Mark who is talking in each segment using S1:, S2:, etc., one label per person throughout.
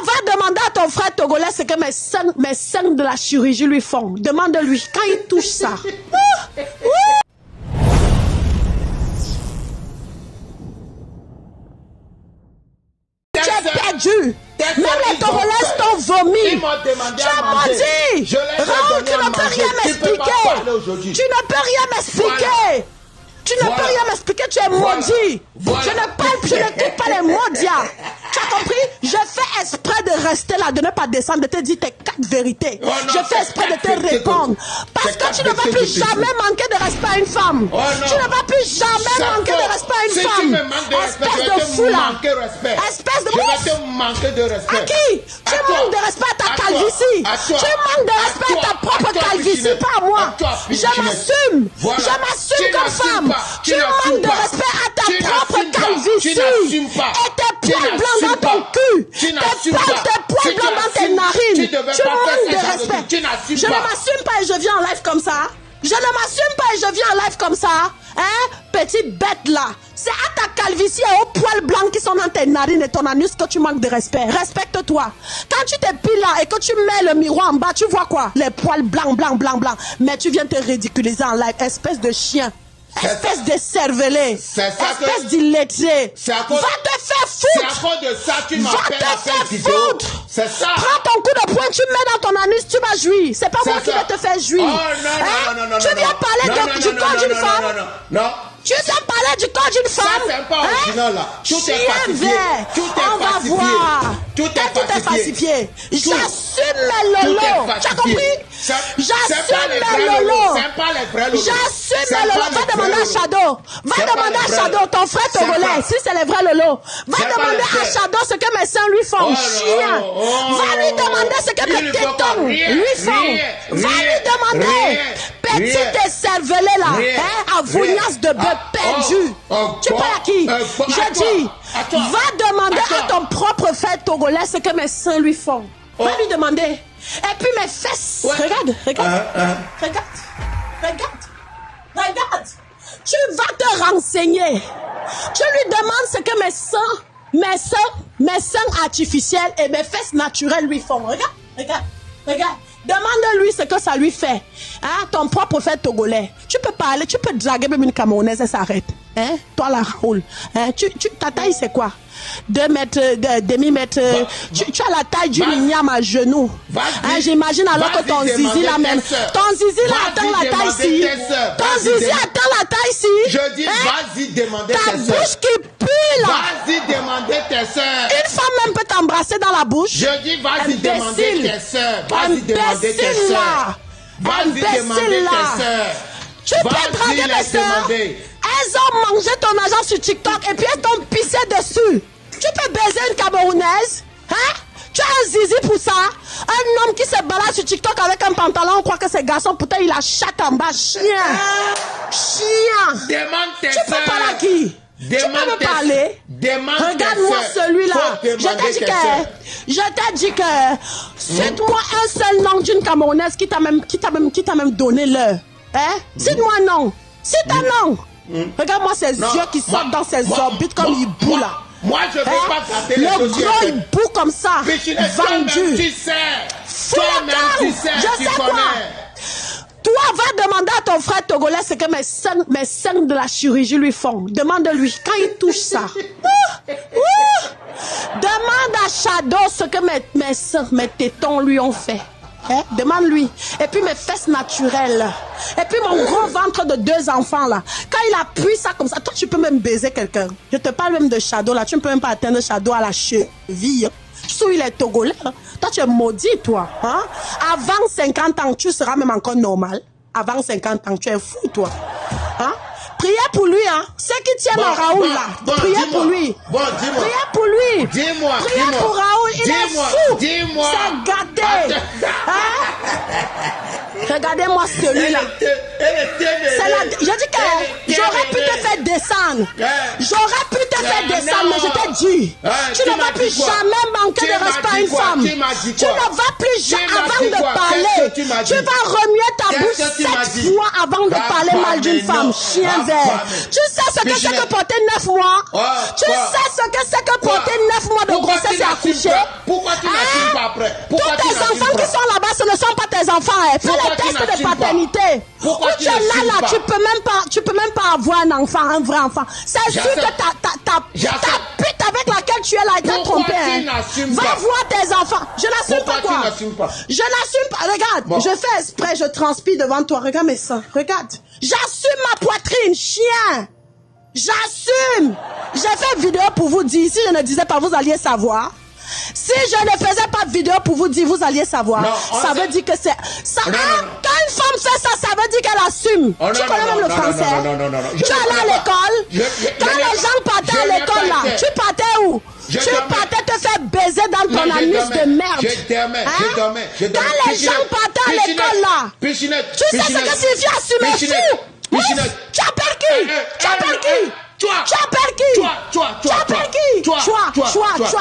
S1: va demander à ton frère togolais ce que mes seins de la chirurgie lui font. Demande-lui quand il touche ça. Tu es perdu. Même les Togolais t'ont vomi. Tu as menti. Raoul, tu ne peux rien m'expliquer. Tu ne peux rien m'expliquer. Tu ne peux rien m'expliquer, tu es maudit. Je ne quitte pas les maudits. Tu as compris? Je fais exprès de rester là, de ne pas descendre, de te dire tes 4 vérités. Je fais exprès de te répondre. Parce que tu ne vas plus jamais manquer de respect à une femme. Tu ne vas plus jamais manquer de respect à une femme. Espèce de fou là. Espèce de ouf. À qui? Tu manques de respect à ta calvitie. Tu manques de respect à ta propre calvitie, pas à moi. Je m'assume. Je m'assume comme femme. Tu manques de respect à ta propre calvitie. Et tes poils blancs dans ton cul. Tes poils blancs dans tes narines. Tu manques de respect. Je ne m'assume pas et je viens en live comme ça. Je ne m'assume pas et je viens en live comme ça. Hein, petite bête là. C'est à ta calvitie et aux poils blancs qui sont dans tes narines et ton anus que tu manques de respect. Respecte-toi. Quand tu t'épiles là et que tu mets le miroir en bas, tu vois quoi? Les poils blancs. Mais tu viens te ridiculiser en live, espèce de chien. Espèce de cervelé, espèce d'illettré. Va te faire foutre.
S2: C'est à cause de ça que tu m'as fait la fête vidéo. C'est ça.
S1: Prends ton coup de poing, tu mets dans ton anus, tu vas jouir. C'est pas moi qui vais te faire jouir.
S2: Oh non.
S1: Tu viens parler du corps d'une femme.
S2: Non.
S1: Tu viens parler du corps d'une femme.
S2: Ça c'est pas original là. Tout est falsifié.
S1: On va voir.
S2: Tout est falsifié.
S1: J'assume mes lolos. Tu as compris? J'assume mes lolos.
S2: C'est pas les vrais lolos.
S1: J'assume mes lolos. Va demander à Shadow. Va demander à Shadow, ton frère togolais, si c'est les vrais lolos. Va demander à Shadow ce que mes seins lui font. Chien. Va lui demander ce que mes tétons lui font. Va lui demander. Petite écervelée là. À vougnasse de bœuf perdu. Tu parles à qui? Je dis. Va demander à ton propre frère togolais ce que mes seins lui font. Va lui demander. Et puis mes fesses. Regarde. Tu vas te renseigner. Tu lui demandes ce que mes seins artificiels et mes fesses naturelles lui font. Regarde. Demande-lui ce que ça lui fait. Hein? Ton propre frère togolais. Tu peux parler, tu peux draguer même une Camerounaise et s'arrête. Hein? Toi la Raoul. Hein? Ta taille c'est quoi? 2 mètres, demi-mètre. Tu as la taille du mignam à genoux. Hein? J'imagine alors que ton zizi là même. Ton zizi là atteint la taille ici. Ton zizi atteint la taille ici.
S2: Je dis vas-y demander tes
S1: soeurs. Ta bouche qui pue là.
S2: Vas-y demander tes soeurs.
S1: Une femme même peut t'embrasser dans la bouche.
S2: Je dis vas-y demander tes soeurs. Vas-y demander tes soeurs. Vas-y demander tes soeurs.
S1: Tu peux draguer tes soeurs. Elles ont mangé ton argent sur TikTok et puis elles t'ont pissé dessus. Tu peux baiser une Camerounaise? Hein? Tu as un zizi pour ça? Un homme qui se balade sur TikTok avec un pantalon, on croit que c'est garçon, pourtant il a chatte en bas. Chien!
S2: Demande tes
S1: soeurs. Tu peux parler à qui? Tu peux me parler? Regarde-moi celui-là. Je t'ai dit que cite-moi un seul nom d'une Camerounaise qui t'a même donné l'heure. Hein? Cite-moi un nom. Cite un nom. Regarde-moi ses yeux qui sortent dans ses orbites comme il bout là.
S2: Moi je veux pas taper les
S1: choses. Le gros il bout comme ça. Vendu.
S2: Tu sais.
S1: Je sais quoi. Toi, va demander à ton frère togolais ce que mes seins de la chirurgie lui font. Demande-lui quand il touche ça. Demande à Shadow ce que mes seins, mes tétons lui ont fait. Hein? Demande-lui. Et puis mes fesses naturelles. Et puis mon gros ventre de 2 enfants là. Quand il appuie ça comme ça, toi tu peux même baiser quelqu'un. Je te parle même de Shadow là. Tu ne peux même pas atteindre Shadow à la cheville. Sous il est togolais. Hein? Toi tu es maudit toi. Hein? Avant 50 ans, tu seras même encore normal. Avant 50 ans, tu es fou toi. Hein? Priez pour lui, hein. Ceux qui tiennent à Raoul là. Priez pour lui. Priez pour lui.
S2: Dis-moi.
S1: Priez pour Raoul. Il est fou.
S2: Dis-moi.
S1: C'est gâté. Hein? Regardez-moi celui-là. Je dis que j'aurais pu te faire descendre. J'aurais pu te faire descendre, mais je t'ai dit. Tu ne vas plus jamais manquer de respect à une femme. Tu ne vas plus jamais, avant de parler,
S2: tu m'as dit?
S1: Tu vas remuer ta bouche 7 fois avant de parler mal d'une femme, chien vert. Tu sais ce que c'est que porter 9 mois? Tu sais ce que c'est que porter 9 mois de grossesse et accoucher?
S2: Pourquoi tu n'assumes pas après? Tous
S1: tes enfants qui sont là-bas, ce ne sont pas tes enfants. Fais les tests de paternité. Où tu es là, tu peux même pas avoir un enfant, un vrai enfant. C'est sûr que ta pute avec laquelle tu es là est trompée. Va voir tes enfants. Je n'assume pas quoi? Je n'assume pas. Regarde, je fais exprès, je transpire devant toi. Regarde mes seins. Regarde. J'assume ma poitrine, chien. J'assume. J'ai fait vidéo pour vous dire. Si je ne disais pas, vous alliez savoir. Si je ne faisais pas de vidéo pour vous dire, vous alliez savoir. Ça veut dire que c'est... Quand une femme fait ça, ça veut dire qu'elle assume. Tu connais même le français? Tu allais à l'école? Quand les gens partaient à l'école là, tu partais où? Tu partais te faire baiser dans ton anus de merde.
S2: Je dormais.
S1: Quand les gens partaient à l'école là, tu sais ce que signifie assumer fou? Tu appelles qui? Tu appelles qui? Tu appelles qui? Tu appelles qui? Toi,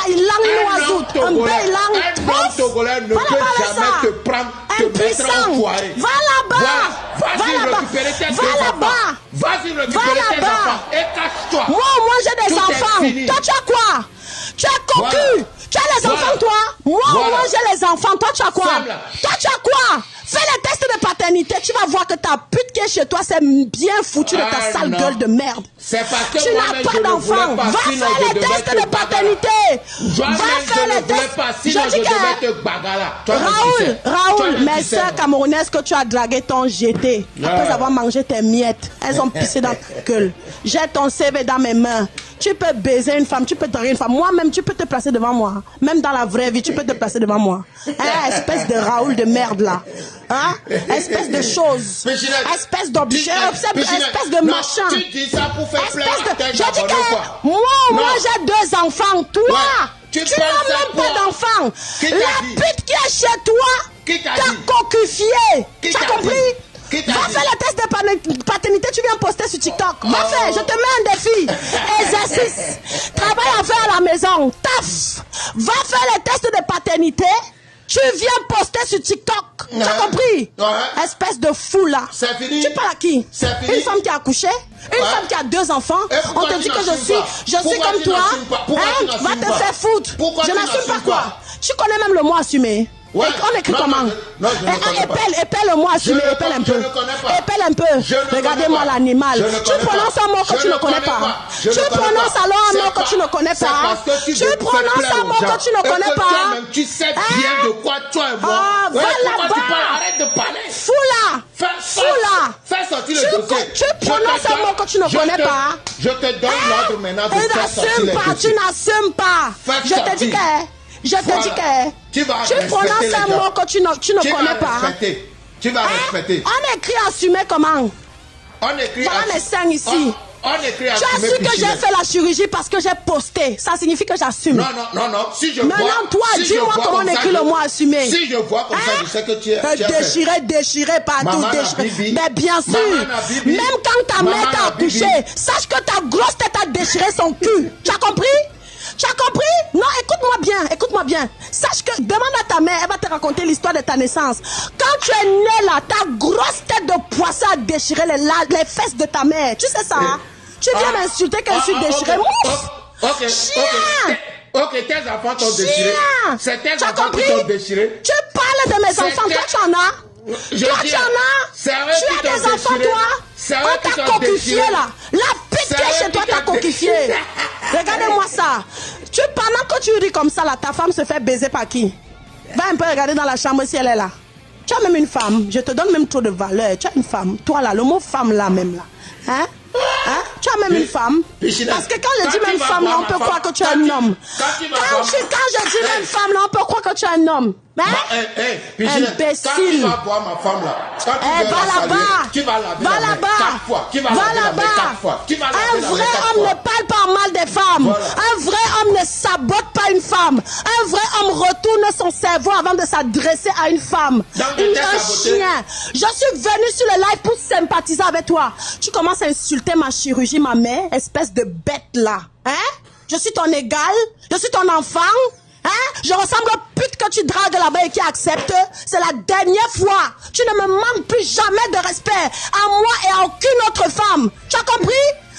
S1: il langue l'oiseau. Un bel langue.
S2: Un Togolais ne peut jamais te prendre, te mettre en foyer.
S1: Va là-bas.
S2: Vas-y récupérer tes enfants. Vas-y récupérer tes enfants. Et cache-toi.
S1: Moi, j'ai des enfants. Toi, tu as quoi? Tu es cocu. Tu as les enfants, toi? Moi, j'ai les enfants. Toi, tu as quoi? Toi, tu as quoi? Fais les tests de paternité, tu vas voir que ta pute qui est chez toi, c'est bien foutu de ta sale gueule de merde.
S2: C'est parce que
S1: tu n'as pas d'enfant. Va faire les tests de paternité. Va faire les tests. Je dis que Raoul, mes soeurs camerounaises que tu as dragué t'ont jeté. Après avoir mangé tes miettes, elles ont pissé dans ta gueule. J'ai ton CV dans mes mains. Tu peux baiser une femme, tu peux draguer une femme. Moi-même, tu peux te placer devant moi. Même dans la vraie vie, tu peux te placer devant moi. Espèce de Raoul de merde là. Hein? Espèce de chose. Espèce d'objet. Espèce de machin.
S2: Tu dis ça pour faire plaisir à tes
S1: Je dis que moi j'ai 2 enfants. Toi, tu n'as même pas d'enfants. La pute qui est chez toi t'a cocufié. Tu as compris? Va faire le test de paternité, tu viens poster sur TikTok. Va faire, je te mets un défi. Exercice. Travail à faire à la maison. Taf. Va faire le test de paternité. Tu viens poster sur TikTok. Tu as compris? Espèce de fou là.
S2: C'est fini.
S1: Tu parles à qui? Une femme qui a accouché? Une femme qui a 2 enfants? On te dit que je suis comme toi. Va te faire foutre. Je n'assume pas quoi? Tu connais même le mot assumer. Ouais. On écrit comment? Épelle le mot assumé, épelle un peu. Épelle un peu. Regardez-moi l'animal. Tu prononces un mot que tu ne connais pas. Tu prononces alors un mot que tu ne connais pas. Tu prononces un mot que tu ne connais pas.
S2: Tu sais bien de quoi toi et moi.
S1: Va là-bas.
S2: Arrête de parler.
S1: Fou là. Fou là.
S2: Fais sortir le dossier.
S1: Tu prononces un mot que tu ne connais pas.
S2: Je te donne l'ordre maintenant de faire sortir le dossier.
S1: Tu n'assumes pas. Je te dis que... Je te dis que tu prononces un mot que tu ne connais pas.
S2: Tu vas respecter.
S1: On écrit assumer comment?
S2: On écrit
S1: voilà les seins ici.
S2: On écrit assumer.
S1: Tu as su que j'ai fait la chirurgie parce que j'ai posté. Ça signifie que j'assume.
S2: Non. Si je
S1: vois. Non, toi, dis-moi comment on écrit le mot assumer.
S2: Si je vois comme ça, je sais que tu
S1: as déchiré partout. Mais bien sûr. Même quand ta mère t'a accouché, sache que ta grosse tête a déchiré son cul. Tu as compris? Tu as compris? Non, écoute-moi bien. Sache que, demande à ta mère, elle va te raconter l'histoire de ta naissance. Quand tu es né là, ta grosse tête de poisson a déchiré les fesses de ta mère. Tu sais ça? Tu viens m'insulter qu'elle suis déchirée.
S2: Ok. Ok, tes enfants t'ont déchiré. C'est tes enfants qui t'ont déchiré.
S1: Tu parles de mes enfants, toi tu en as? Toi tu en as? Tu as des enfants, toi? On t'a coquifié là. La pute qui est chez toi t'a coquifié. Regardez-moi ça. Pendant que tu ris comme ça là, ta femme se fait baiser par qui? Va un peu regarder dans la chambre si elle est là. Tu as même une femme. Je te donne même trop de valeur. Tu as une femme. Toi là, le mot femme là même là. Hein? Tu as même une femme. Parce que quand je dis même femme là, on peut croire que tu es un homme. Quand je dis même femme là, on peut croire que tu es un homme. Imbécile.
S2: Quand tu vas voir ma femme là, tu vas laver 4 fois. Un
S1: vrai homme ne parle pas mal des femmes. Un vrai homme ne sabote pas une femme. Un vrai homme retourne son cerveau avant de s'adresser à une femme. Un chien. Je suis venu sur le live pour sympathiser avec toi. Tu commences à insulter ma chirurgie, ma mère, espèce de bête là. Je suis ton égal. Je suis ton enfant. Je ressemble aux putes que tu dragues là-bas et qui accepte, c'est la dernière fois. Tu ne me manques plus jamais de respect à moi et à aucune autre femme. Tu as compris?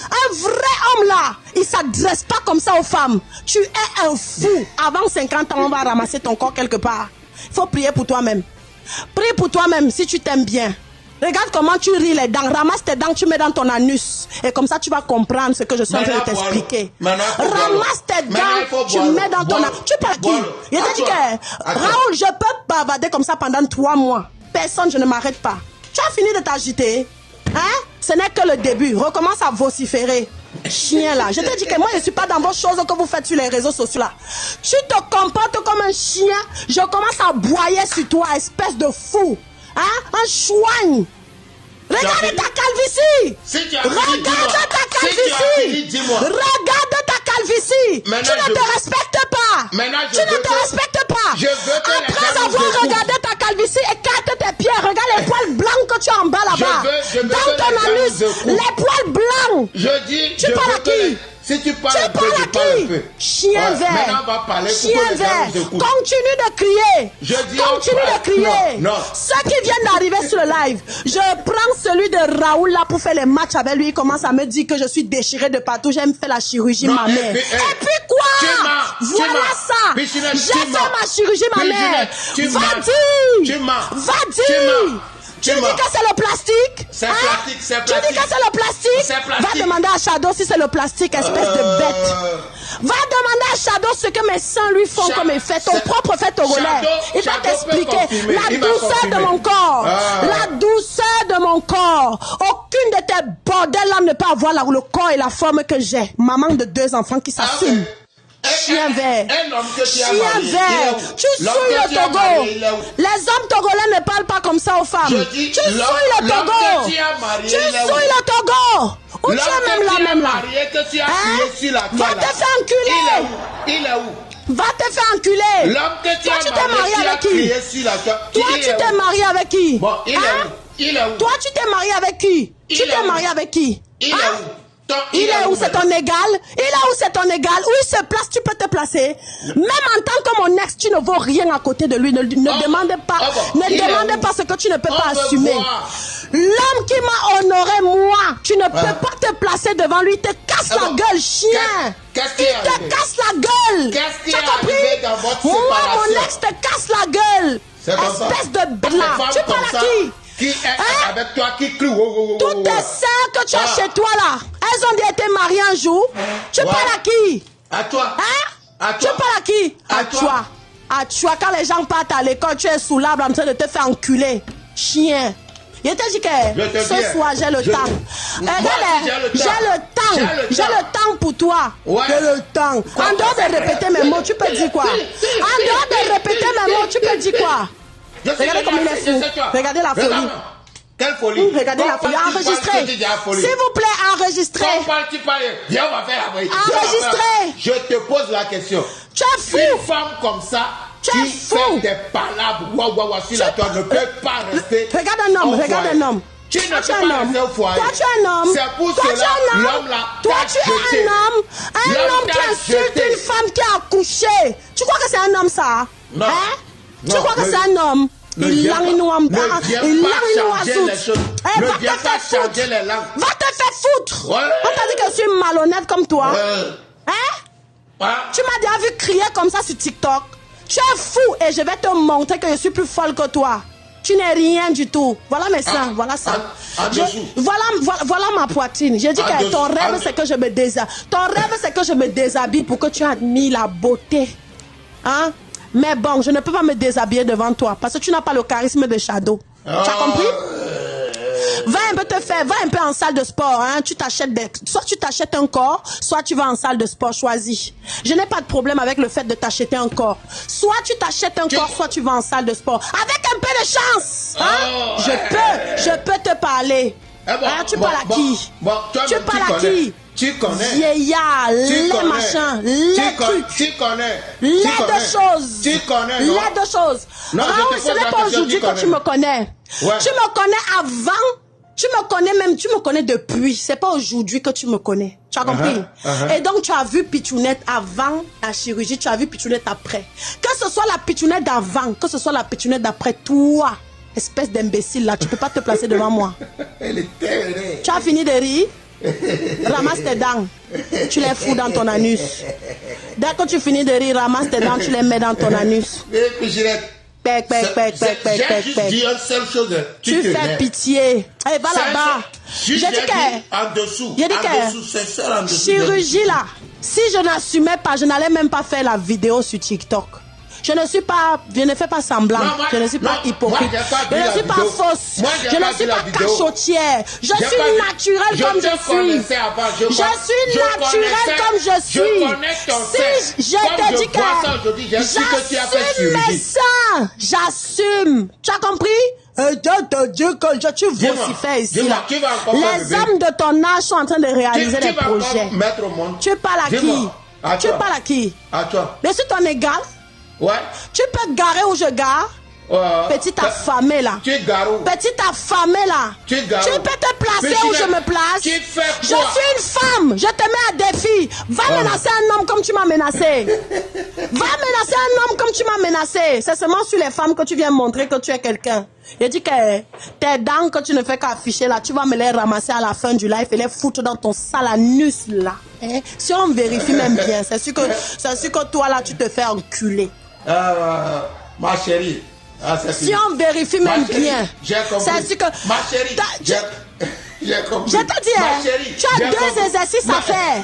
S1: Un vrai homme là, il s'adresse pas comme ça aux femmes. Tu es un fou. Avant 50 ans, on va ramasser ton corps quelque part. Il faut prier pour toi-même. Prie pour toi-même si tu t'aimes bien. Regarde comment tu ris les dents. Ramasse tes dents, tu mets dans ton anus. Et comme ça, tu vas comprendre ce que je suis en train de t'expliquer. Ramasse tes dents, tu mets dans ton anus. Tu parles qui? Il t'a dit que Raoul, je peux bavarder comme ça pendant 3 mois. Personne, je ne m'arrête pas. Tu as fini de t'agiter? Hein? Ce n'est que le début. Recommence à vociférer. Chien là. Je te dis que moi, je ne suis pas dans vos choses que vous faites sur les réseaux sociaux là. Tu te comportes comme un chien. Je commence à aboyer sur toi, espèce de fou. Hein? Un chouigne. Regarde ta calvitie. Regarde ta calvitie. Regarde ta calvitie. Tu ne te respectes pas. Tu ne te respectes pas. Après avoir regardé ta calvitie, écarte tes pieds. Regarde les poils blancs que tu as en bas là-bas. Dans ton anus, les poils blancs. Tu parles à qui?
S2: Si tu parles un peu, je parle un peu.
S1: Chien vert.
S2: Maintenant, on va parler.
S1: Chien vert. Continue de crier. Continue de crier.
S2: Non.
S1: Ceux qui viennent d'arriver sur le live, je prends celui de Raoul là pour faire les matchs avec lui. Il commence à me dire que je suis déchiré de partout. J'aime faire la chirurgie mammaire. Et puis quoi? Voilà ça. J'ai fait ma chirurgie mammaire. Va-y. Va-y. Tu dis que c'est le plastique?
S2: C'est plastique, c'est plastique.
S1: Tu dis que c'est le plastique? Va demander à Shadow si c'est le plastique, espèce de bête. Va demander à Shadow ce que mes seins lui font comme effet. Ton propre fait togolais. Il va t'expliquer la douceur de mon corps. La douceur de mon corps. Aucune de tes bordels là ne peut avoir le corps et la forme que j'ai. Maman de 2 enfants qui s'assume. Chien vert. Chien vert. Tu souilles le Togo. Les hommes togolais ne parlent pas comme ça aux femmes. Tu souilles le Togo. Tu souilles le Togo. Ou tu es même là. Va te faire enculer.
S2: Il est où?
S1: Va te faire enculer. Toi, tu t'es marié avec qui? Toi, tu t'es marié avec qui? Toi, tu t'es marié avec qui? Tu t'es marié avec qui?
S2: Il est où?
S1: Il est où c'est ton égal? Il est où c'est ton égal? Où il se place, tu peux te placer. Même en tant que mon ex, tu ne vaux rien à côté de lui. Ne demande pas, demande pas ce que tu ne peux pas assumer. L'homme qui m'a honoré, moi, tu ne peux pas te placer devant lui. Il te casse la gueule, chien. Il te casse la gueule. Tu as compris? Moi, mon ex te casse la gueule. Espèce de blanc. Tu parles à qui?
S2: Qui est avec toi, qui crie?
S1: Toutes tes sœurs que tu as chez toi là, elles ont été mariées un jour. Tu parles à qui?
S2: À toi.
S1: Hein? Tu parles à qui? À toi. À toi. Quand les gens partent à l'école, tu es sous l'arbre en train de te faire enculer. Chien. Je te dis que ce soir j'ai le temps. J'ai le temps pour toi. J'ai le temps. En dehors de répéter mes mots, tu peux dire quoi? En dehors de répéter mes mots, tu peux dire quoi? Regardez comme il est fou. Regardez la folie.
S2: Quelle folie?
S1: Regardez la folie. Enregistrez. S'il vous plaît, enregistrez.
S2: Viens, on va faire la folie.
S1: Enregistrez.
S2: Je te pose la question.
S1: Tu es fou.
S2: Une femme comme ça, qui fait des palabres, sur la toile, ne peut pas rester.
S1: Regarde un homme, regarde un homme.
S2: Tu ne peux pas rester au foyer.
S1: Toi, tu es un homme.
S2: C'est pour cela l'homme là.
S1: Toi, tu es un homme. Un homme qui insulte une femme qui a accouché. Tu crois que c'est un homme, ça?
S2: Non.
S1: Tu crois que c'est un homme? Il l'a nous en bas. Il l'a nous à foutre.
S2: Ne viens pas changer les langues.
S1: Va te faire foutre. On t'a dit que je suis malhonnête comme toi. Tu m'as déjà vu crier comme ça sur TikTok. Tu es fou et je vais te montrer que je suis plus folle que toi. Tu n'es rien du tout. Voilà mes seins, voilà ça. Voilà ma poitrine. J'ai dit que ton rêve c'est que je me déshabille. Ton rêve c'est que je me déshabille pour que tu admires la beauté. Hein? Mais bon, je ne peux pas me déshabiller devant toi parce que tu n'as pas le charisme de Shadow. Tu as compris? Va un peu en salle de sport, hein. Soit tu t'achètes un corps, soit tu vas en salle de sport, choisis. Je n'ai pas de problème avec le fait de t'acheter un corps. Soit tu t'achètes un corps, soit tu vas en salle de sport. Avec un peu de chance, hein. Je peux te parler. Hein, tu parles à qui? Tu parles à qui?
S2: Tu connais.
S1: Vieillard, les machins, les trucs.
S2: Tu connais.
S1: Les deux choses.
S2: Tu connais, non?
S1: Les deux choses.
S2: Non,
S1: ce n'est pas aujourd'hui que tu me connais. Ouais. Tu me connais avant Tu me connais même, tu me connais depuis. C'est pas aujourd'hui que tu me connais. Tu as compris? Et donc, tu as vu Pichounette avant la chirurgie, tu as vu Pichounette après. Que ce soit la Pichounette d'avant, que ce soit la Pichounette d'après, toi, espèce d'imbécile là, tu peux pas te placer devant moi.
S2: Elle est terrible.
S1: Tu as fini de rire? Ramasse tes dents. Tu les fous dans ton anus. Dès que tu finis de rire, ramasse tes dents, tu les mets dans ton anus.
S2: Pichounette.
S1: J'ai
S2: juste dit une seule chose.
S1: Tu fais pitié. Allez, va là-bas.
S2: J'ai dit en dessous.
S1: J'ai dit que chirurgie là, si je n'assumais pas, je n'allais même pas faire la vidéo sur TikTok. Je ne fais pas semblant. Je ne suis pas hypocrite. Je ne suis pas fausse. Je ne suis pas cachotière. Je suis naturelle comme je suis. Je suis naturelle comme je suis. Si je te dis que j'assume mes seins, j'assume. Tu as compris? Tu vocifères ici là. Les hommes de ton âge sont en train de réaliser des projets. Tu parles à qui? Tu parles à qui?
S2: À toi.
S1: Je suis ton égal.
S2: Ouais.
S1: Tu peux garer où je gare. Petite affamée là. Petite affamée là. Tu peux te placer où je me place. Je suis une femme. Je te mets à défi. Va menacer un homme comme tu m'as menacé. Va menacer un homme comme tu m'as menacé. C'est seulement sur les femmes que tu viens montrer que tu es quelqu'un. Je dis que tes dents que tu ne fais qu'afficher là, tu vas me les ramasser à la fin du live et les foutre dans ton sale anus là. Si on vérifie même bien, c'est sûr que toi là, tu te fais enculer.
S2: Ma chérie.
S1: Si on vérifie même bien, c'est sûr que...
S2: Ma chérie, j'ai compris.
S1: Je te dis, tu as deux exercices à faire.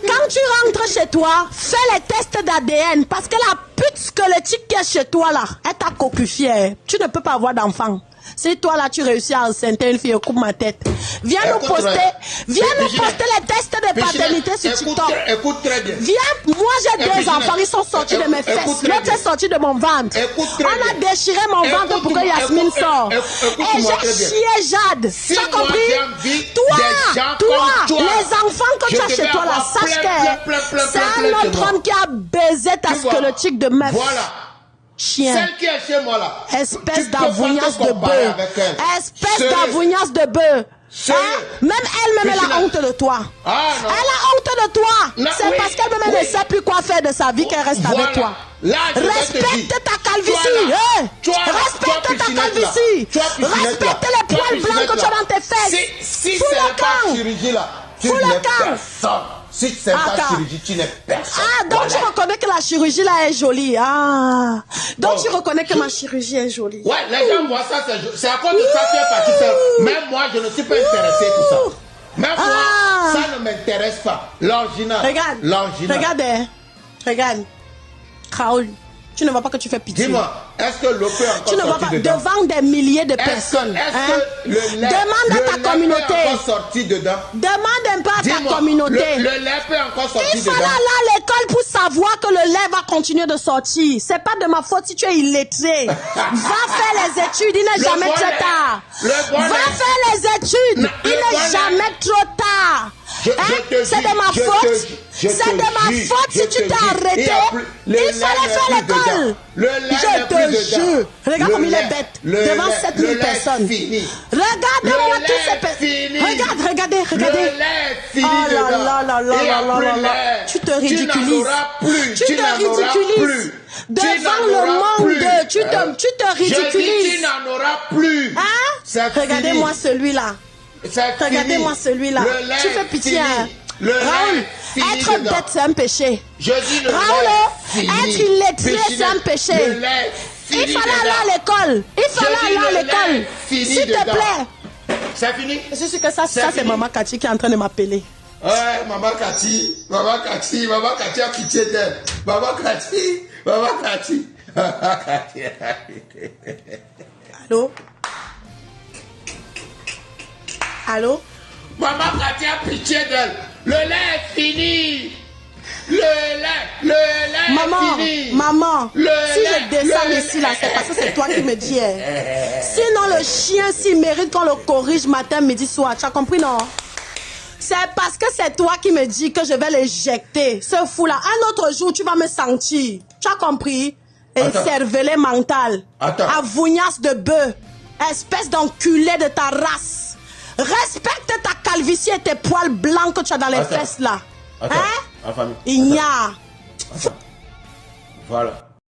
S1: Quand tu rentres chez toi, fais les tests d'ADN parce que la pute squelettique qui est chez toi là, elle t'a cocufié. Tu ne peux pas avoir d'enfant. Si toi là tu réussis à enceinter une fille, coupe ma tête. Viens nous poster les tests de paternité sur TikTok.
S2: Écoute très bien.
S1: Viens, moi j'ai deux enfants, ils sont sortis de mes fesses. L'autre est sorti de mon ventre. On a déchiré mon ventre pour que Yasmine sorte. Et j'ai chié Jade. Tu as compris? Toi, les enfants que tu as chez toi là, sache que c'est un autre homme qui a baisé ta squelettique de meuf.
S2: Voilà.
S1: Chien.
S2: Celle qui est chez moi là.
S1: Espèce d'avougnasse de bœuf. Espèce d'avougnasse de bœuf. Même elle-même, elle a honte de toi. Elle a honte de toi. C'est parce qu'elle-même ne sait plus quoi faire de sa vie qu'elle reste avec toi. Respecte ta calvitie. Respecte ta calvitie. Respecte les poils blancs que tu as dans tes fesses.
S2: Si c'est pas chirurgie là, tu n'es personne. Si c'est pas chirurgie, tu n'es personne.
S1: Donc tu reconnais que la chirurgie là est jolie. Donc tu reconnais que ma chirurgie est jolie.
S2: Ouais, les gens voient ça, c'est à cause de ça qui est parti faire. Même moi, je ne suis pas intéressé pour ça. Même moi, ça ne m'intéresse pas. L'original.
S1: Regarde. Raoul, tu ne vois pas que tu fais pitié.
S2: Dis-moi, est-ce que l'eau peut encore
S1: tu ne vois pas devant des milliers de personnes. Demande à ta communauté. Demande un peu à ta communauté.
S2: Le lait peut encore sortir dedans.
S1: Il fallait aller à l'école pour savoir que le lait va continuer de sortir. C'est pas de ma faute si tu es illettré. Va faire les études, il n'est jamais trop tard. Va faire les études, il n'est jamais trop tard. C'est de ma faute. C'est de ma faute si tu t'es arrêté. Il fallait faire l'école. Je te jure. Regarde comme il est bête. Devant 7000 personnes. Regardez-moi tous ces personnes. Regardez. Oh là. Tu te ridiculises. Devant le monde. Tu te ridiculises.
S2: Tu n'en auras plus.
S1: Regardez-moi celui-là. Regardez-moi celui-là. Tu fais pitié. Raoul, être bête c'est un péché. Raoul, être illettré c'est un péché. Il fallait aller à l'école. S'il te plaît.
S2: C'est fini.
S1: Je suis que ça c'est Maman Cathy qui est en train de m'appeler.
S2: Ouais, Maman Cathy a pitié d'elle. Maman Cathy.
S1: Allô?
S2: Maman Cathy a pitié d'elle. Le lait est fini. Le lait est fini.
S1: Maman, si je descends ici là, c'est parce que c'est toi qui me dis. Sinon le chien s'il mérite qu'on le corrige matin, midi, soir. Tu as compris, non? C'est parce que c'est toi qui me dis que je vais l'éjecter. Ce fou là, un autre jour tu vas me sentir. Tu as compris? Et cervelet mental. Avougnasse de bœuf. Espèce d'enculé de ta race. Respecte ta calvitie et tes poils blancs que tu as dans les fesses là.
S2: Attends,
S1: hein?
S2: en famille.
S1: Il y a.
S2: Voilà.